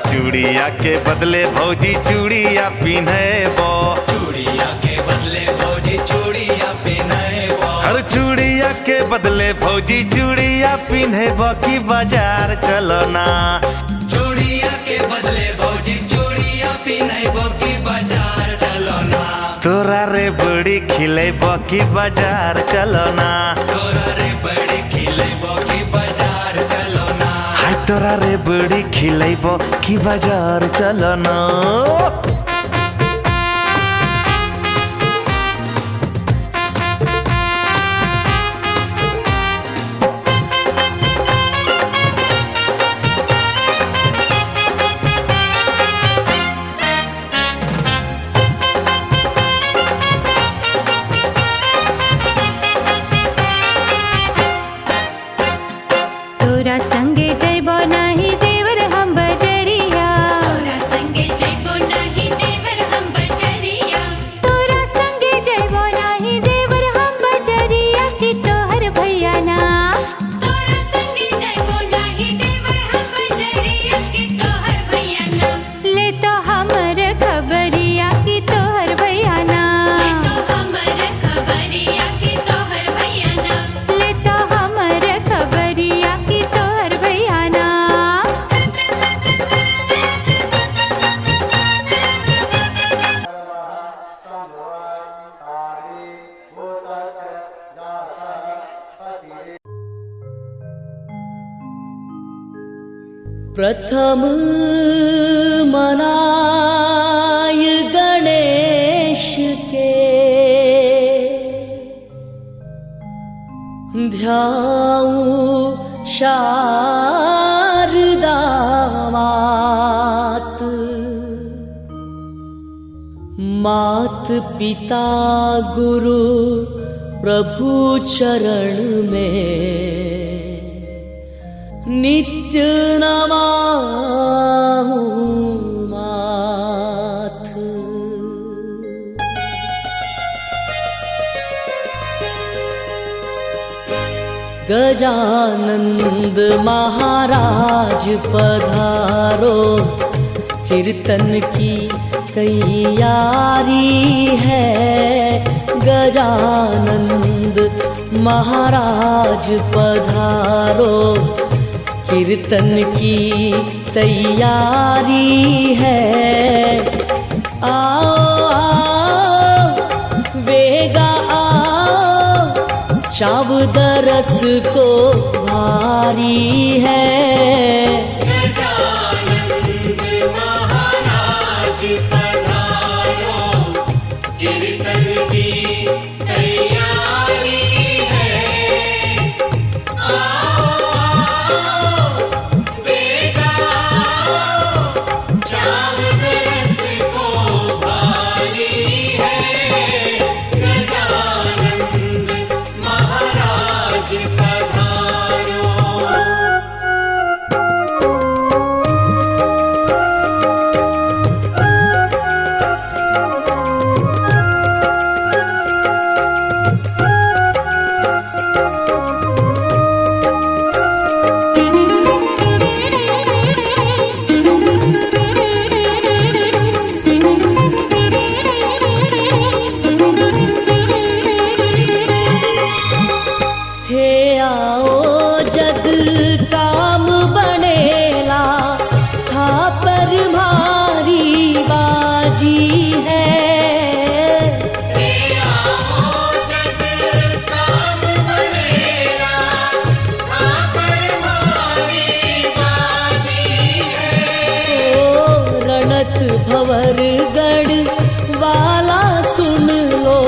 चूड़िया के बदले भौजी चूड़िया पिन्हबो, चूड़िया के बदले भौजी चूड़िया पिन्हबो, हर चूड़िया के बदले भौजी चूड़िया पिन्हबो की बाजार चलो ना। चूड़िया के बदले भौजी चूड़िया पिन्हबो की बाजार चलो ना। तोरा रे बड़ी खिलेबो की बाजार चलो ना। तोरा रे बड़ी खिलेबो की बाजार चलो ना। हाय तोरा रे बड़ी खिलेबो की बाजार चलो ना। तोरा संगे जइबो नाही देवर हम बजरिया, तोरा संगे जइबो नाही देवर हम बजरिया, तोरा संगे जइबो नाही देवर हम बजरिया की तोहर भैया ना। तोरा संगे जइबो नाही देवर हम बजरिया की तोहर भैया ना। ले तो हमर खबरिया की तोहर भैया ना। ले तो हमर खबरिया की तोहर भैया ना। ले तो हमर खबरिया की तोहर भैया ना। प्रथम मनाय गणेश के, ध्याऊं शारदा मात। मात पिता गुरु प्रभु चरण में नित्य नमाहु माथ। गजानंद महाराज पधारो, कीर्तन की तैयारी है। गजानंद महाराज पधारो, कीर्तन की तैयारी है। आओ आओ वेगा आओ, चावदरस को भारी है। गजानंद महाराज पधारो, कीर्तन की तैयारी है। आओ आओ वेगा आओ, चावदरस को भारी है। गजानंद महाराज पधारो। थे आओ जद काम बनेला, था पर भारी बाजी है। रणत भवर गढ़ वाला सुन लो,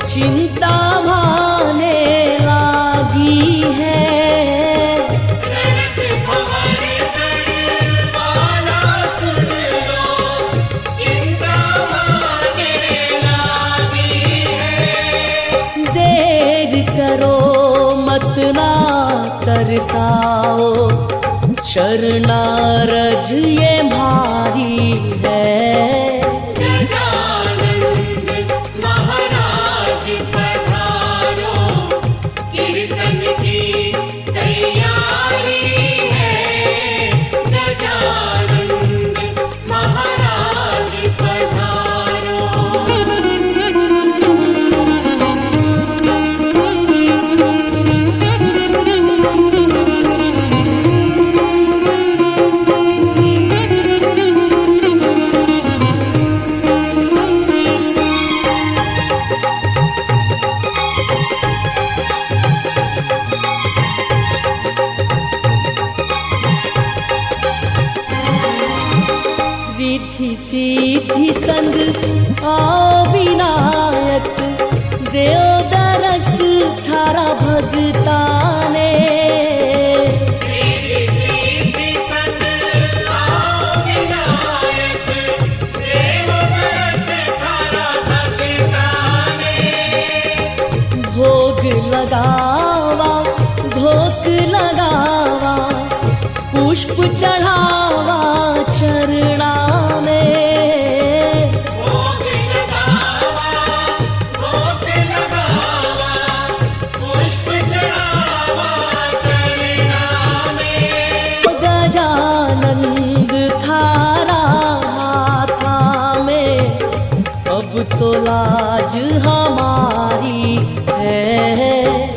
चिंता भाने लागी है। देर करो मत ना तरसाओ, शरणारज ये भारी है। गजानंद महाराज पधारो, कीर्तन की तैयारी है। गजानंद महाराज पधारो। रिद्धि सिद्धि संग आओ विनायक, देव दरस थारा भगताने। भोग लगावा धोक लगावा, पुष्प चढ़ावा चरणा में। गजानंद थारा हाथा में, अब तो लाज हमारी है।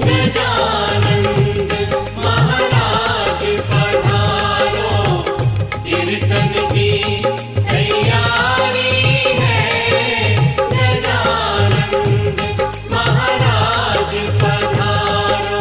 गजानंद महाराज पधारो, कीर्तन की तैयारी है। गजानंद महाराज पधारो।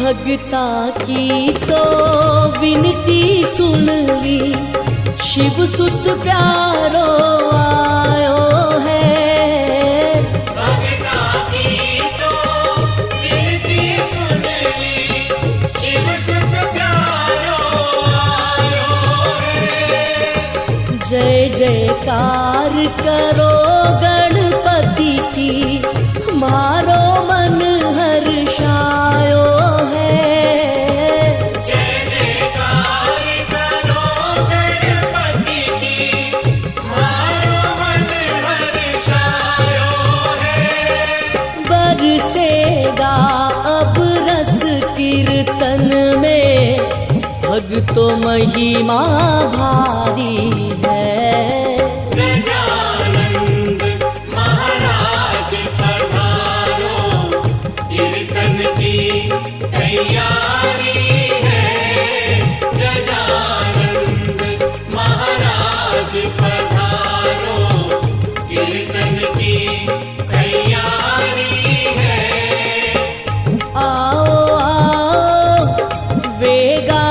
भगता की तो विनती सुन ली, शिव सुत प्यारो आयो है। भगता की तो विनती सुन ली, शिव सुत प्यारो आयो जयकार करो गणपति की, मारो मन हर्षायो है। जय जयकार करो गणपति की, मारो मन हर्षायो है। बरसेगा अब रस कीर्तन में, भक्तों महिमा भारी है। गजानंद महाराज पधारो, कीर्तन की तैयारी है। गजानंद महाराज पधारो, कीर्तन की तैयारी है। आओ आओ वेगा,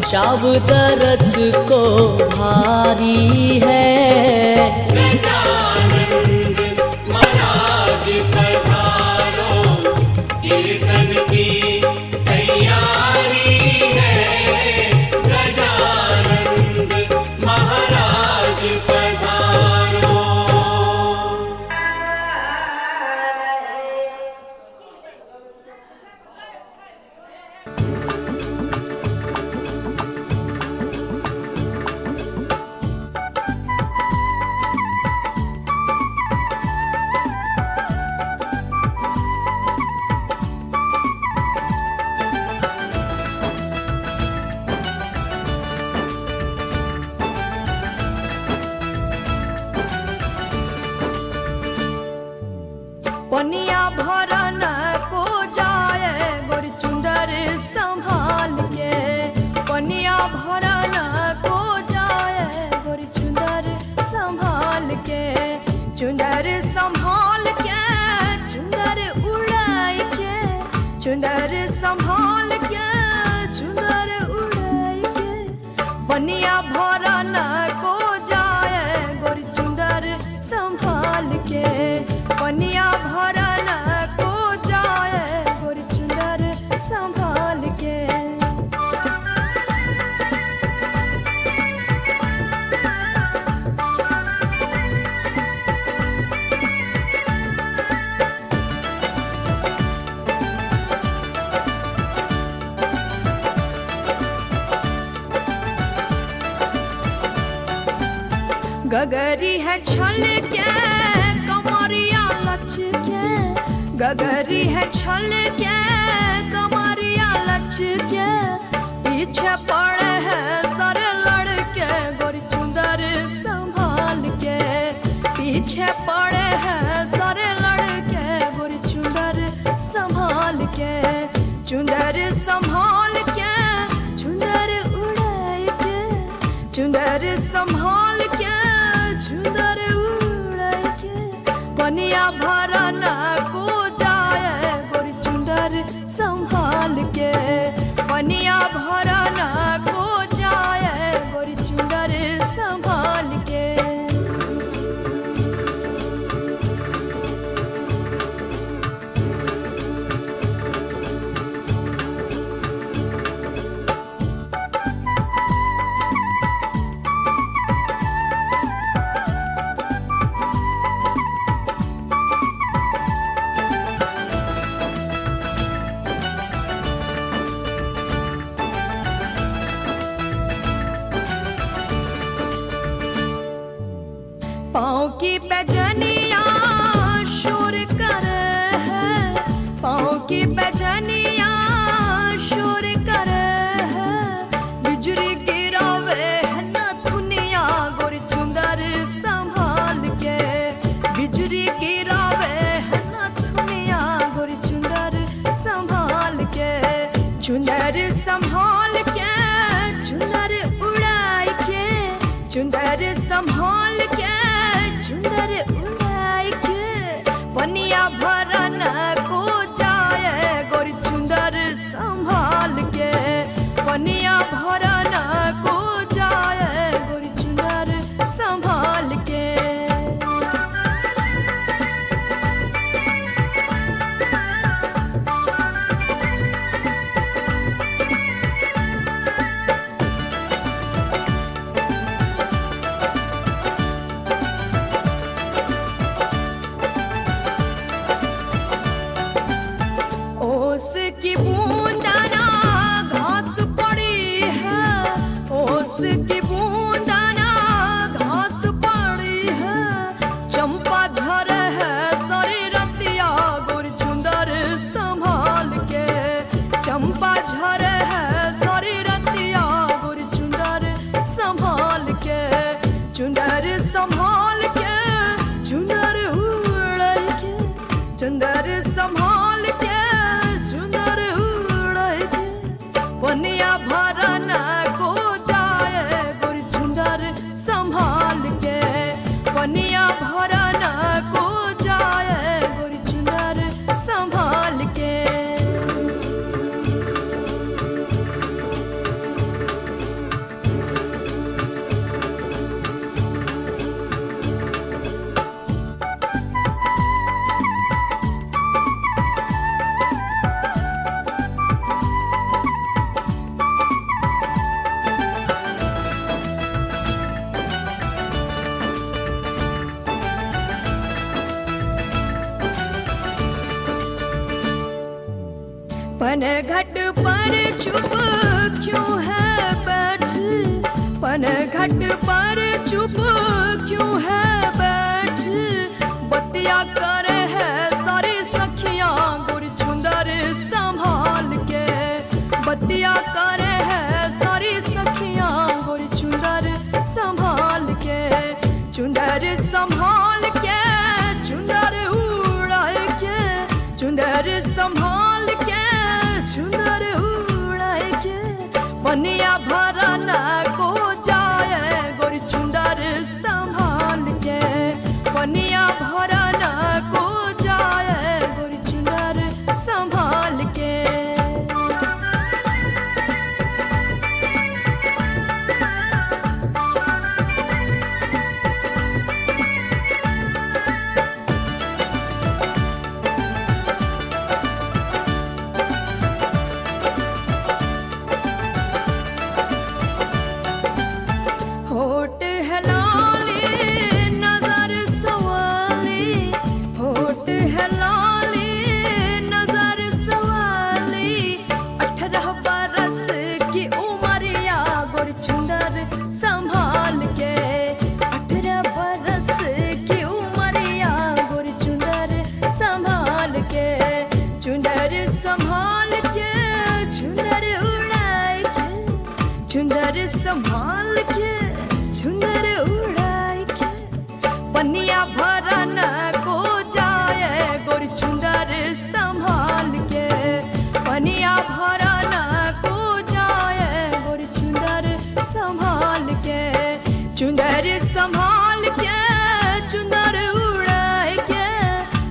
चाव दरस को भारी है। गजानंद महाराज पधारो, कीर्तन की तैयारी है। गजानंद महाराज पधारो। पनिया भरन को जाए गोर चुंदर संभाल के, पनिया भरन को जाए गोर चुंदर संभाल के, चुंदर संभाल के, चुंदर उड़ाई के, चुंदर संभाल के, चुंदर उड़ाई के, पनिया भरन को जाए गोर चुंदर संभाल के, पनिया भरन को जाए गोर चुंदर संभाल के। गगरी है छल के कमरिया लच के, गगरी है छल के कमरिया लच के, पीछे पड़े है सर लड़के गोर चुंदर संभाल के, पीछे पड़े है सर लड़के गोर चुंदर संभाल के, चुंदर संभाल के, चुंदर उड़ाई के, चुंदर संभाल के, चुंदर उड़ाई के, पनिया भरन को जाए गोर चुंदर संभाल के, पनिया भरन को जाए गोर चुंदर संभाल के। पाँव की पैजनिया शोर करे है, पाँव की पैजनिया शोर करे है, बिजली गिरावे है न दुनिया गोर चुंदर संभाल के, बिजली गिरावे है न दुनिया गोर चुंदर संभाल के, चुंदर संभाल के, चुंदर उड़ाई के, चुंदर संभाल के, चुंदर उड़ाई के, पनिया भरन को जाए गोर चुंदर संभाल के, पनिया भरन को जाए गोर चुंदर संभाल के। धरे है सारी रतिया गोरी चुंदर संभाल के, चुंदर संभाल के, चुंदर उड़ के, चुंदर संभाल के, चुंदर उड़ के, पनिया भरन को जाए गोरी चुंदर संभाल के, पनिया भरन को जाए गोरी चुंदर संभाल के। पनघट पर चुप क्यों है बैठी, पनघट पर चुप क्यों है बैठी, बतिया करे है सारी सखियां गोरी चुंदर संभाल के, बतिया करे है सारी सखियां गोरी चुंदर संभाल के, चुंदर संभाल के, चुंदर उड़ा के, चुंदर संभाल के, चुंदर उड़ा के, पनिया भरन को जाए गोरी चुंदर संभाल के, पनिया भरन को जाए गोरी चुंदर संभाल के। होठ है लाली नजर सवाली, होठ है लाली नजर सवाली, 18 बरस की उमरिया गोरी चुंदर संभाल के, 18 बरस की उमरिया गोरी चुंदर संभाल के, चुंदर संभाल के, चुंदर उड़ाए के, चुंदर संभाल के, चुंदर उड़ाए के, पनिया भरन को जाए गोरी चुंदर संभाल के, पनिया भरन को जाए गोरी चुंदर संभाल के, चुंदर संभाल के, चुंदर उड़ाए के,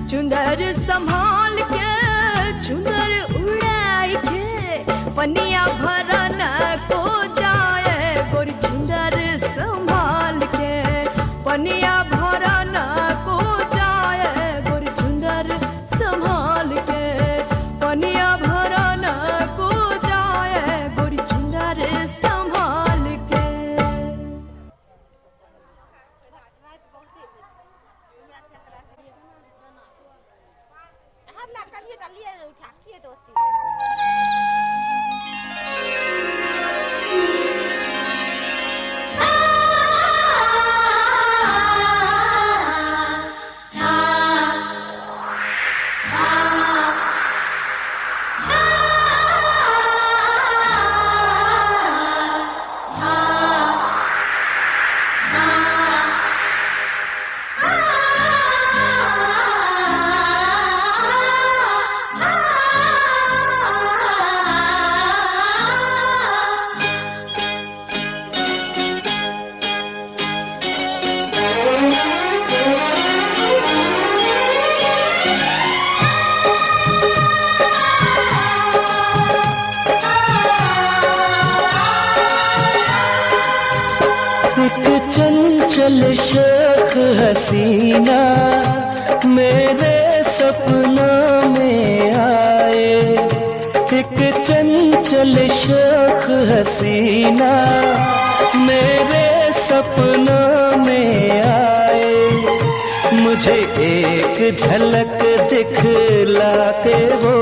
चुंदर संभाल के, चुंदर उड़ाए के, पनिया भरन को जाए गोरी चुंदर संभाल के, पनिया भरन को जाए गोरी चुंदर संभाल के, पनिया भरन को जाए गोरी चुंदर संभाल के। चंचल शेख हसीना मेरे सपनों में आए, एक चंचल शेख हसीना मेरे सपनों में आए, मुझे एक झलक दिखला के वो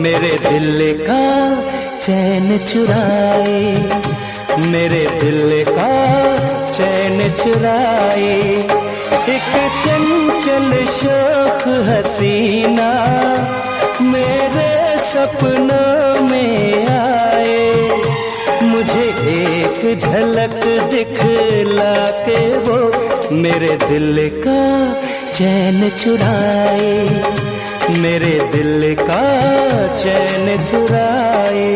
मेरे दिल का चैन चुराए, मेरे दिल का चैन चुराए, एक चंचल शौक हसीना मेरे सपनों में आए। झलक दिखला के वो मेरे दिल का चैन चुराए, मेरे दिल का चैन चुराए।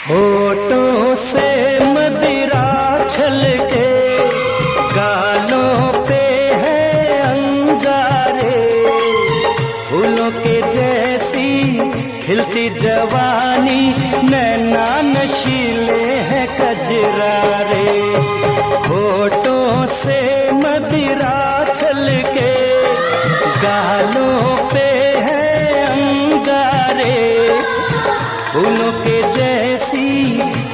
होठों से मदिरा छलके, गालों पे है अंगारे, फूलों के जैसी खिलती जवानी, नैना नशीले हैं कजरारे। होठों से मदिरा छलके, गालों पे है अंगारे, फूलों के जैसी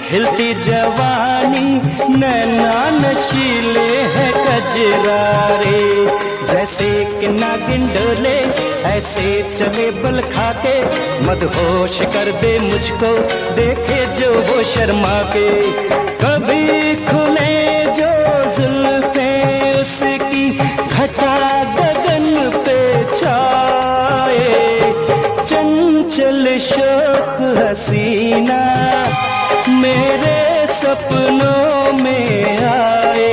खिलती जवानी, नैना नशीले हैं कजरारे। जैसे कि नागिन डोले ऐसे चले बल खाके, मदहोश कर दे मुझको देखे जो वो शर्मा के। कभी खुले जो जुल्फे उसकी, घटा गगन पे छाए, चंचल शोख हसीना मेरे सपनों में आए।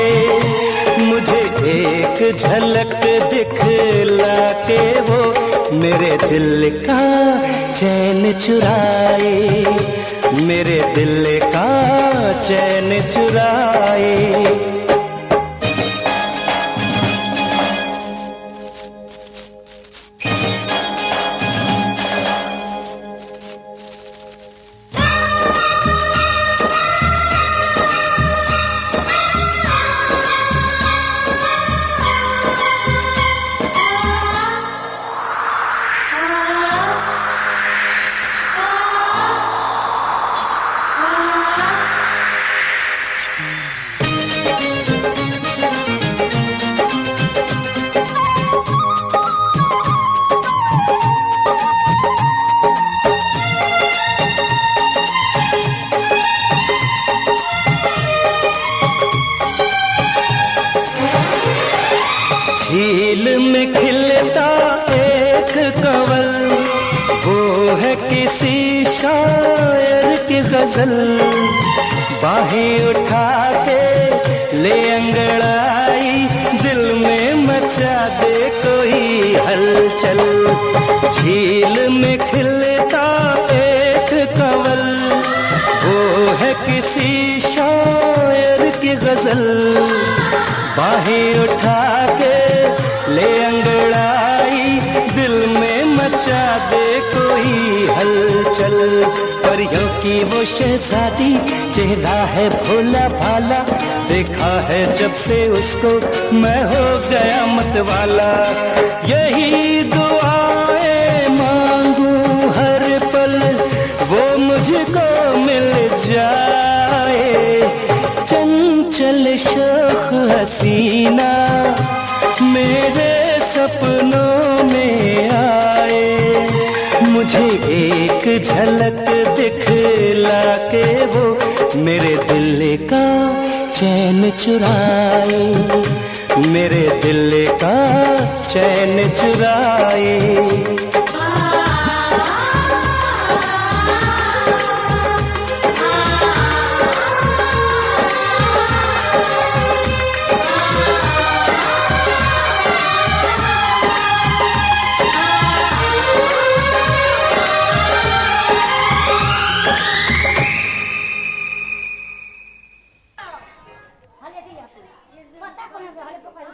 मुझे एक झलक दिखला के वो मेरे दिल का चैन चुराए, मेरे दिल का चैन चुराए। झील में खिलता एक कंवल, वो है किसी शायर की गजल। बाहें उठा के ले अंगड़ाई, दिल में मचा दे कोई हलचल। झील में खिलता एक कंवल, वो है किसी शायर की गजल। बाहें उठा के ले अंगड़ाई, दिल में मचा दे कोई हलचल। परियों की वो शहजादी, चेहरा है भोला भाला, देखा है जब से उसको मैं हो गया मतवाला। यही दुआएं मांगू हर पल, वो मुझको मिल जाए। चंचल शोख हसीना मेरे सपनों में आए। मुझे एक झलक दिखला के वो मेरे दिल का चैन चुराए, मेरे दिल का चैन चुराए। Hanya dia. Mata kau yang ada pokoknya.